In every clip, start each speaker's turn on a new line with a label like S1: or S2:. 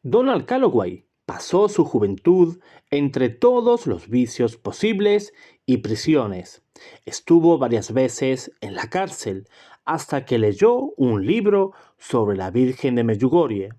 S1: Donald Calloway pasó su juventud entre todos los vicios posibles y prisiones. Estuvo varias veces en la cárcel hasta que leyó un libro sobre la Virgen de Medjugorje.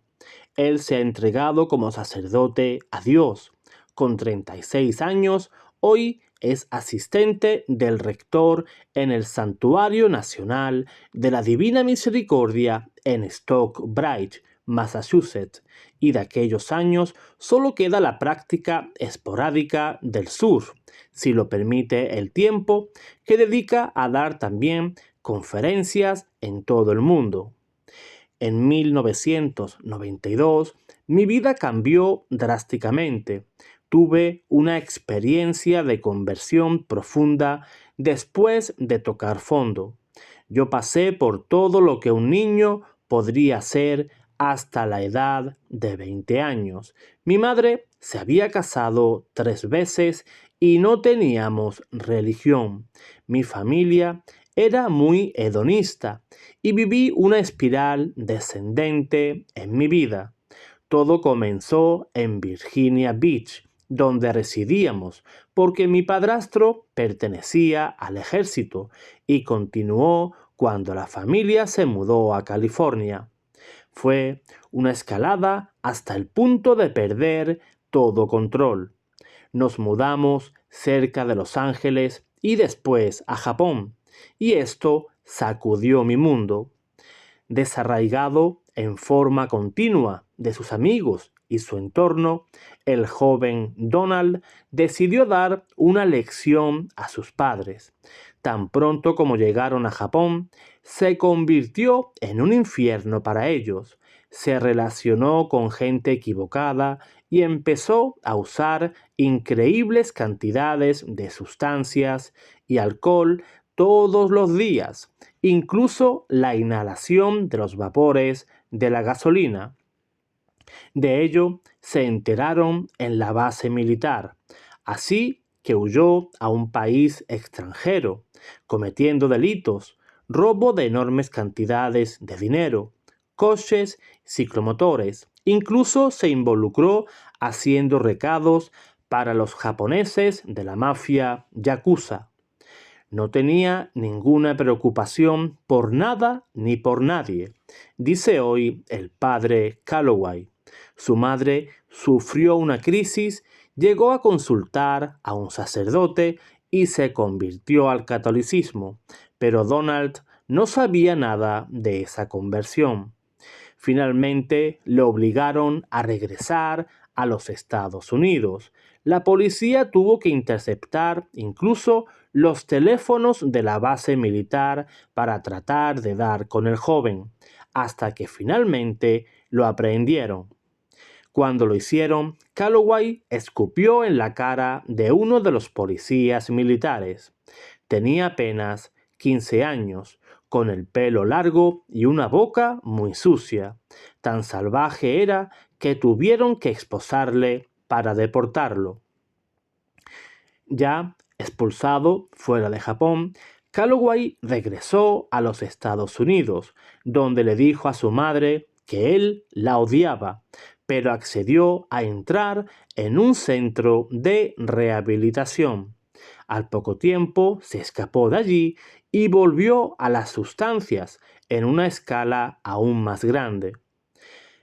S1: Él se ha entregado como sacerdote a Dios. Con 36 años, hoy es asistente del rector en el Santuario Nacional de la Divina Misericordia en Stockbridge, Massachusetts, y de aquellos años solo queda la práctica esporádica del surf, si lo permite el tiempo, que dedica a dar también conferencias en todo el mundo. En 1992, mi vida cambió drásticamente. Tuve una experiencia de conversión profunda después de tocar fondo. Yo pasé por todo lo que un niño podría ser hasta la edad de 20 años. Mi madre se había casado 3 veces y no teníamos religión. Mi familia era muy hedonista y viví una espiral descendente en mi vida. Todo comenzó en Virginia Beach, donde residíamos, porque mi padrastro pertenecía al ejército y continuó cuando la familia se mudó a California. Fue una escalada hasta el punto de perder todo control. Nos mudamos cerca de Los Ángeles y después a Japón, y esto sacudió mi mundo. Desarraigado en forma continua de sus amigos y su entorno, el joven Donald decidió dar una lección a sus padres. Tan pronto como llegaron a Japón, se convirtió en un infierno para ellos. Se relacionó con gente equivocada y empezó a usar increíbles cantidades de sustancias y alcohol todos los días, incluso la inhalación de los vapores de la gasolina. De ello se enteraron en la base militar, así que huyó a un país extranjero, cometiendo delitos, robo de enormes cantidades de dinero, coches, ciclomotores. Incluso se involucró haciendo recados para los japoneses de la mafia yakuza. No tenía ninguna preocupación por nada ni por nadie, dice hoy el padre Calloway. Su madre sufrió una crisis, llegó a consultar a un sacerdote y se convirtió al catolicismo, pero Donald no sabía nada de esa conversión. Finalmente lo obligaron a regresar a los Estados Unidos. La policía tuvo que interceptar incluso los teléfonos de la base militar para tratar de dar con el joven, hasta que finalmente lo aprehendieron. Cuando lo hicieron, Calloway escupió en la cara de uno de los policías militares. Tenía apenas 15 años, con el pelo largo y una boca muy sucia. Tan salvaje era que tuvieron que esposarle para deportarlo. Ya expulsado fuera de Japón, Calloway regresó a los Estados Unidos, donde le dijo a su madre que él la odiaba, pero accedió a entrar en un centro de rehabilitación. Al poco tiempo se escapó de allí y volvió a las sustancias en una escala aún más grande.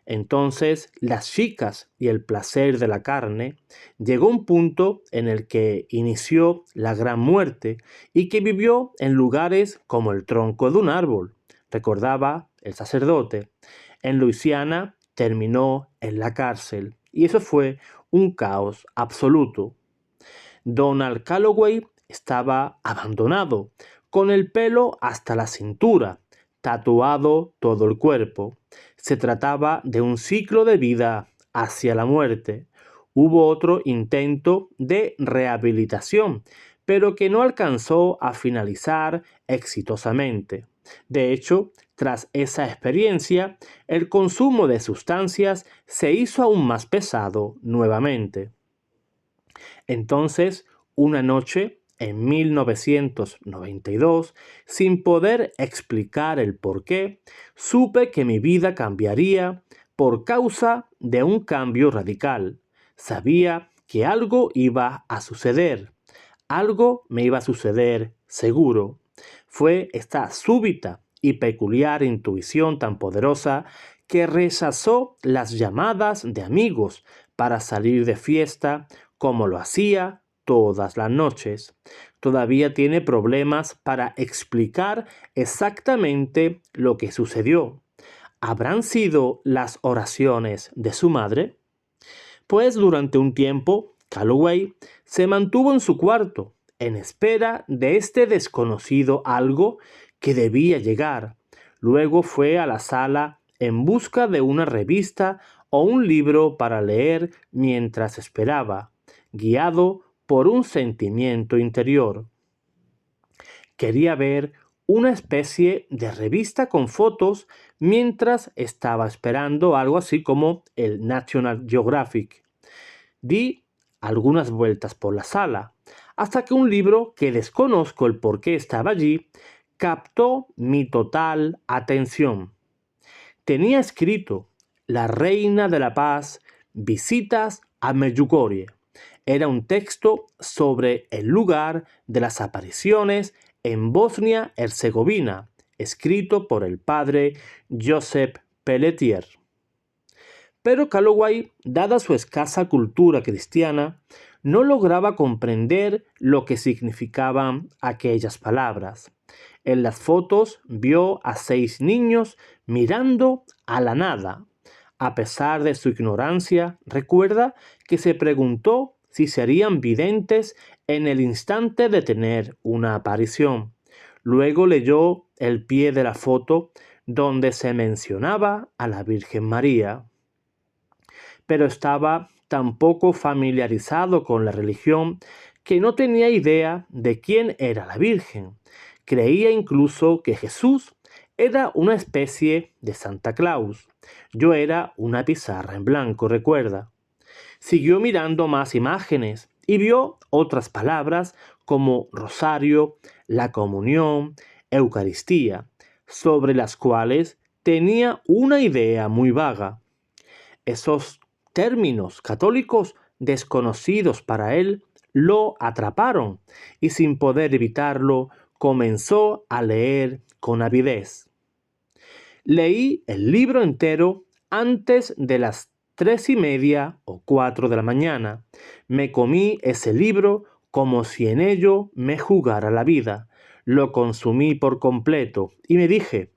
S1: Entonces las chicas y el placer de la carne llegó un punto en el que inició la gran muerte y que vivió en lugares como el tronco de un árbol, recordaba el sacerdote. En Luisiana terminó en la cárcel y eso fue un caos absoluto. Donald Calloway estaba abandonado, con el pelo hasta la cintura, tatuado todo el cuerpo. Se trataba de un ciclo de vida hacia la muerte. Hubo otro intento de rehabilitación, pero que no alcanzó a finalizar exitosamente. De hecho, tras esa experiencia, el consumo de sustancias se hizo aún más pesado nuevamente. Entonces, una noche, en 1992, sin poder explicar el por qué, supe que mi vida cambiaría por causa de un cambio radical. Sabía que algo iba a suceder. Algo me iba a suceder seguro. Fue esta súbita y peculiar intuición tan poderosa que rechazó las llamadas de amigos para salir de fiesta como lo hacía todas las noches. Todavía tiene problemas para explicar exactamente lo que sucedió. ¿Habrán sido las oraciones de su madre? Pues durante un tiempo, Calloway se mantuvo en su cuarto, en espera de este desconocido algo que debía llegar. Luego fue a la sala en busca de una revista o un libro para leer mientras esperaba, guiado por un sentimiento interior. Quería ver una especie de revista con fotos mientras estaba esperando algo así como el National Geographic. Di algunas vueltas por la sala, hasta que un libro que desconozco el por qué estaba allí captó mi total atención. Tenía escrito La Reina de la Paz, visitas a Medjugorje. Era un texto sobre el lugar de las apariciones en Bosnia-Herzegovina, escrito por el padre Josep Pelletier. Pero Calloway, dada su escasa cultura cristiana, no lograba comprender lo que significaban aquellas palabras. En las fotos vio a 6 niños mirando a la nada. A pesar de su ignorancia, recuerda que se preguntó si serían videntes en el instante de tener una aparición. Luego leyó el pie de la foto donde se mencionaba a la Virgen María. Pero estaba tan poco familiarizado con la religión que no tenía idea de quién era la Virgen. Creía incluso que Jesús era una especie de Santa Claus. Yo era una pizarra en blanco, recuerda. Siguió mirando más imágenes y vio otras palabras como rosario, la comunión, Eucaristía, sobre las cuales tenía una idea muy vaga. Esos términos católicos desconocidos para él lo atraparon y sin poder evitarlo comenzó a leer con avidez. Leí el libro entero antes de las 3:30 o 4 de la mañana. Me comí ese libro como si en ello me jugara la vida. Lo consumí por completo y me dije,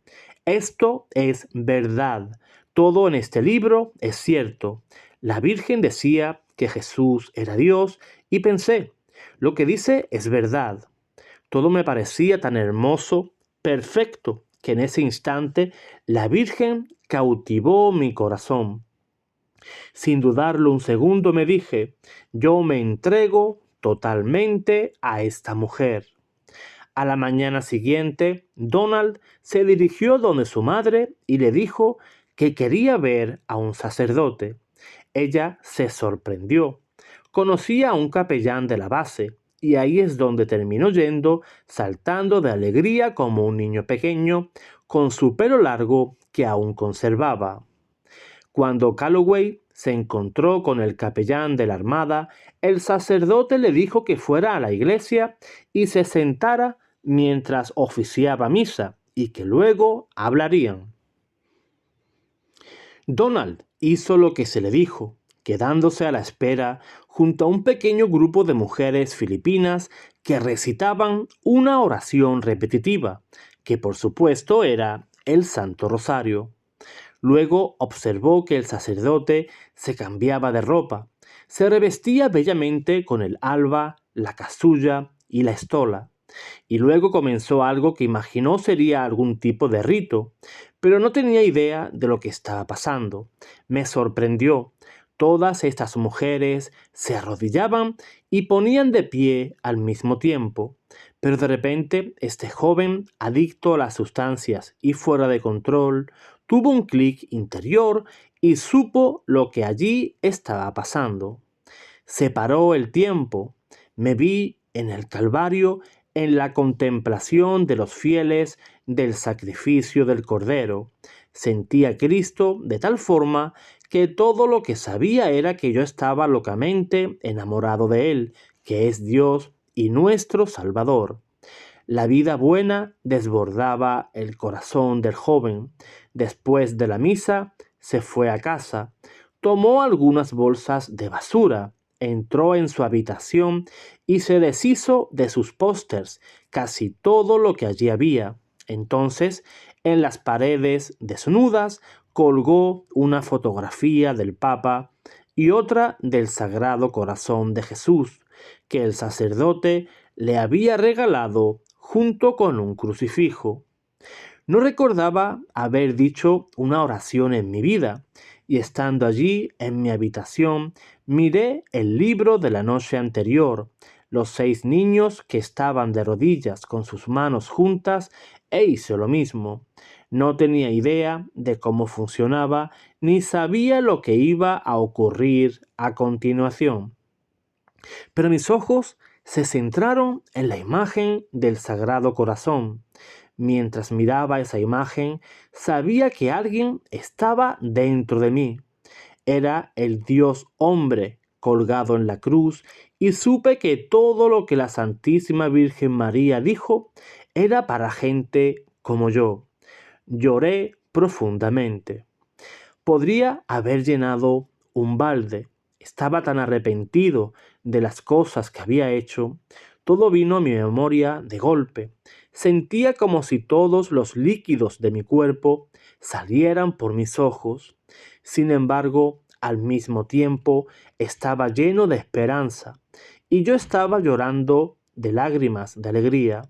S1: esto es verdad. Todo en este libro es cierto. La Virgen decía que Jesús era Dios y pensé, lo que dice es verdad. Todo me parecía tan hermoso, perfecto, que en ese instante la Virgen cautivó mi corazón. Sin dudarlo un segundo me dije, yo me entrego totalmente a esta mujer. A la mañana siguiente, Donald se dirigió donde su madre y le dijo que quería ver a un sacerdote. Ella se sorprendió. Conocía a un capellán de la base, y ahí es donde terminó yendo, saltando de alegría como un niño pequeño, con su pelo largo que aún conservaba. Cuando Calloway se encontró con el capellán de la armada, el sacerdote le dijo que fuera a la iglesia y se sentara mientras oficiaba misa, y que luego hablarían. Donald hizo lo que se le dijo, quedándose a la espera junto a un pequeño grupo de mujeres filipinas que recitaban una oración repetitiva, que por supuesto era el Santo Rosario. Luego observó que el sacerdote se cambiaba de ropa, se revestía bellamente con el alba, la casulla y la estola. Y luego comenzó algo que imaginó sería algún tipo de rito, pero no tenía idea de lo que estaba pasando. Me sorprendió. Todas estas mujeres se arrodillaban y ponían de pie al mismo tiempo. Pero de repente, este joven, adicto a las sustancias y fuera de control, tuvo un clic interior y supo lo que allí estaba pasando. Se paró el tiempo. Me vi en el Calvario en la contemplación de los fieles del sacrificio del Cordero. Sentía a Cristo de tal forma que todo lo que sabía era que yo estaba locamente enamorado de Él, que es Dios y nuestro Salvador. La vida buena desbordaba el corazón del joven. Después de la misa, se fue a casa, tomó algunas bolsas de basura, entró en su habitación y se deshizo de sus pósters, casi todo lo que allí había. Entonces, en las paredes desnudas, colgó una fotografía del Papa y otra del Sagrado Corazón de Jesús, que el sacerdote le había regalado junto con un crucifijo. No recordaba haber dicho una oración en mi vida, y estando allí en mi habitación, miré el libro de la noche anterior, los 6 niños que estaban de rodillas con sus manos juntas, e hice lo mismo. No tenía idea de cómo funcionaba, ni sabía lo que iba a ocurrir a continuación. Pero mis ojos se centraron en la imagen del Sagrado Corazón. Mientras miraba esa imagen, sabía que alguien estaba dentro de mí. Era el Dios hombre colgado en la cruz, y supe que todo lo que la Santísima Virgen María dijo era para gente como yo. Lloré profundamente. Podría haber llenado un balde. Estaba tan arrepentido de las cosas que había hecho. Todo vino a mi memoria de golpe. Sentía como si todos los líquidos de mi cuerpo salieran por mis ojos. Sin embargo, al mismo tiempo estaba lleno de esperanza, y yo estaba llorando de lágrimas de alegría.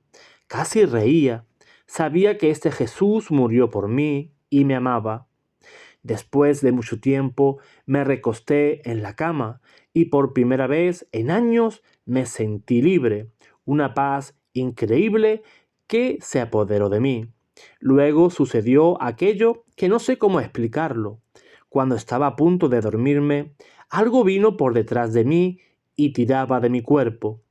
S1: Casi reía. Sabía que este Jesús murió por mí y me amaba. Después de mucho tiempo me recosté en la cama y por primera vez en años me sentí libre, una paz increíble que se apoderó de mí. Luego sucedió aquello que no sé cómo explicarlo. Cuando estaba a punto de dormirme, algo vino por detrás de mí y tiraba de mi cuerpo.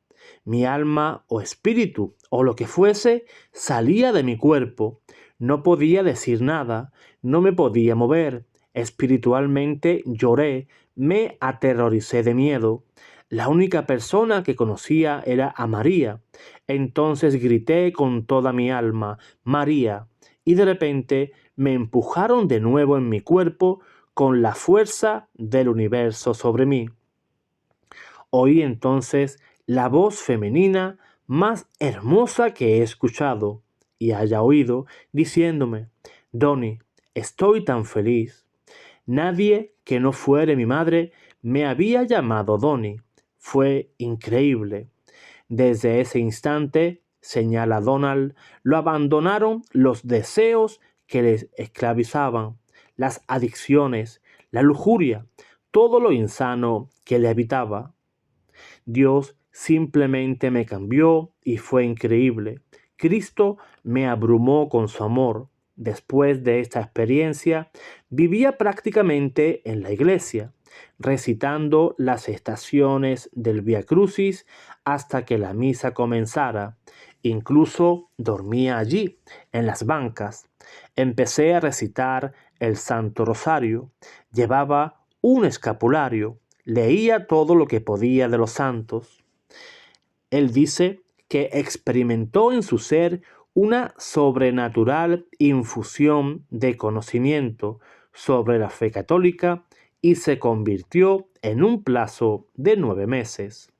S1: Mi alma o espíritu o lo que fuese salía de mi cuerpo. No podía decir nada, no me podía mover. Espiritualmente lloré, me aterroricé de miedo. La única persona que conocía era a María. Entonces grité con toda mi alma, María, y de repente me empujaron de nuevo en mi cuerpo con la fuerza del universo sobre mí. Oí entonces la voz femenina más hermosa que he escuchado y haya oído, diciéndome: Donny, estoy tan feliz. Nadie que no fuere mi madre me había llamado Donny. Fue increíble. Desde ese instante, señala Donald, lo abandonaron los deseos que les esclavizaban, las adicciones, la lujuria, todo lo insano que le habitaba. Dios simplemente me cambió y fue increíble. Cristo me abrumó con su amor. Después de esta experiencia, vivía prácticamente en la iglesia, recitando las estaciones del Vía Crucis hasta que la misa comenzara. Incluso dormía allí, en las bancas. Empecé a recitar el Santo Rosario. Llevaba un escapulario. Leía todo lo que podía de los santos. Él dice que experimentó en su ser una sobrenatural infusión de conocimiento sobre la fe católica y se convirtió en un plazo de 9 meses.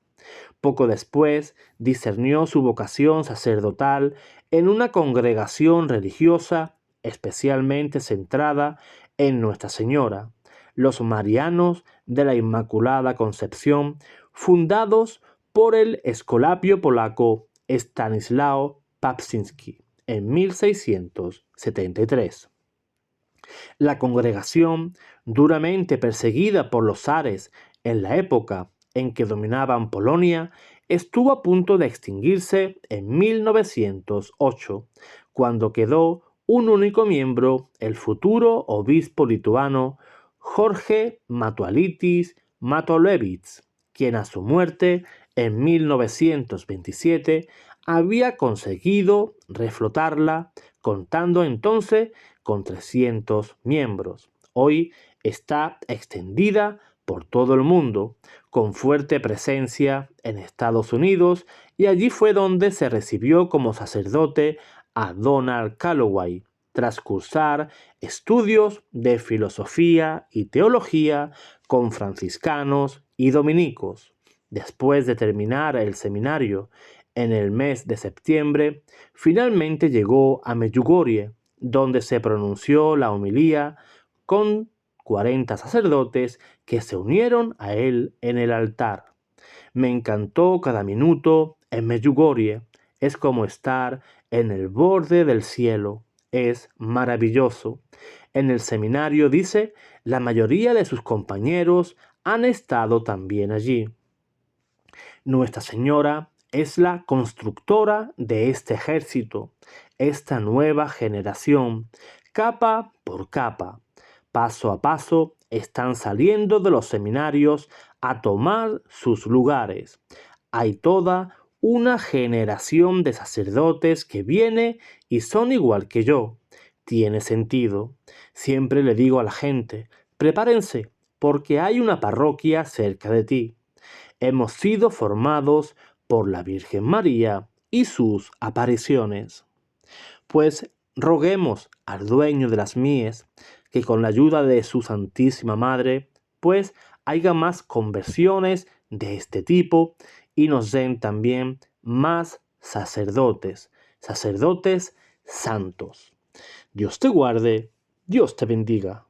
S1: Poco después discernió su vocación sacerdotal en una congregación religiosa especialmente centrada en Nuestra Señora, los Marianos de la Inmaculada Concepción, fundados por el escolapio polaco Stanislao Papczynski en 1673. La congregación, duramente perseguida por los zares en la época en que dominaban Polonia, estuvo a punto de extinguirse en 1908, cuando quedó un único miembro, el futuro obispo lituano Jorge Matualitis Matulewicz, quien a su muerte en 1927 había conseguido reflotarla, contando entonces con 300 miembros. Hoy está extendida por todo el mundo, con fuerte presencia en Estados Unidos, y allí fue donde se recibió como sacerdote a Donald Calloway, tras cursar estudios de filosofía y teología con franciscanos y dominicos. Después de terminar el seminario en el mes de septiembre, finalmente llegó a Medjugorje, donde se pronunció la homilía con 40 sacerdotes que se unieron a él en el altar. Me encantó cada minuto en Medjugorje. Es como estar en el borde del cielo. Es maravilloso. En el seminario dice, la mayoría de sus compañeros han estado también allí. Nuestra Señora es la constructora de este ejército, esta nueva generación, capa por capa. Paso a paso están saliendo de los seminarios a tomar sus lugares. Hay toda una generación de sacerdotes que viene y son igual que yo. Tiene sentido. Siempre le digo a la gente, prepárense, porque hay una parroquia cerca de ti. Hemos sido formados por la Virgen María y sus apariciones. Pues roguemos al dueño de las mies que con la ayuda de su Santísima Madre, pues haya más conversiones de este tipo y nos den también más sacerdotes, sacerdotes santos. Dios te guarde, Dios te bendiga.